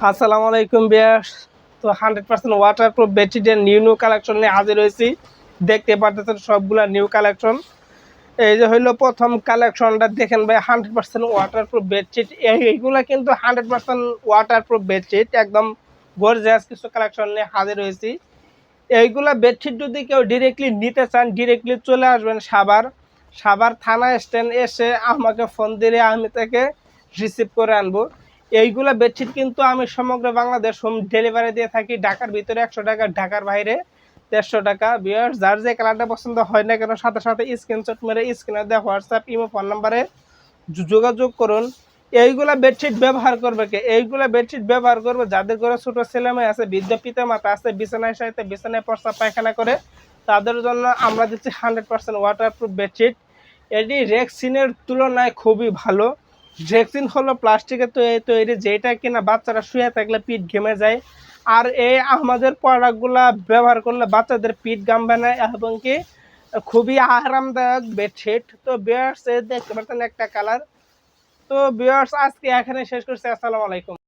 আসসালামু আলাইকুম বিয়াস। তো 100% ওয়াটারপ্রুফ বেডশিটের নিউ কালেকশন নিয়ে হাজির হয়েছি। দেখতে পাচ্ছেন সবগুলা নিউ কালেকশন। এই যে হইলো প্রথম কালেকশনটা দেখেন ভাই, 100% ওয়াটারপ্রুফ বেডশিট। এইগুলা কিন্তু 100% ওয়াটারপ্রুফ বেডশিট, একদম গর্জিয়াস কিছু কালেকশন নিয়ে হাজির হয়েছি। এইগুলা বেডশিট যদি কেউ ডিরেক্টলি নিতে চান, ডিরেক্টলি চলে আসবেন সাভার থানা স্ট্যান্ড, এসে আমাকে ফোন দিলে আমি তাকে রিসিভ করে আনবো। এইগুলা বেডশিট কিন্তু আমি সমগ্র বাংলাদেশ হোম ডেলিভারি দিয়ে থাকি। ঢাকার ভিতরে 100 টাকা, ঢাকার বাইরে 150 টাকা। ভিউয়ার্স, যার যে কালারটা পছন্দ হয় না কেন, সাথে সাথে স্ক্রিনশট মেরে স্ক্রিনে দেওয়া হোয়াটসঅ্যাপ ইমো ফোন নাম্বারে যোগাযোগ করুন। এইগুলা বেডশিট ব্যবহার করবে কে? এইগুলা বেডশিট ব্যবহার করবে যাদের ঘরে ছোট ছেলে মেয়ে আছে, বৃদ্ধ পিতা মাতা আছে, বিছানায় সাইতে বিছানায় প্রস্রাব পায়খানা করে, তাদের জন্য আমরা দিচ্ছি 100% ওয়াটারপ্রুফ বেডশিট। এটি রেক্সিনের তুলনায় খুবই ভালো। রেক্সিন হলো প্লাস্টিকের তৈরি, যেটা কিনা বাচ্চারা শুয়ে থাকলে পিঠ ঘেমে যায়। আর এই আমাদের প্রোডাক্টগুলা ব্যবহার করলে বাচ্চাদের পিঠ ঘামবে না, এবং কি খুবই আরামদায়ক বেডশিট। তো বিয়ার্স, দেখতে পাচ্ছেন একটা কালার। তো ভিউয়ার্স, আজকে এখানে শেষ করছি। আসসালামু আলাইকুম।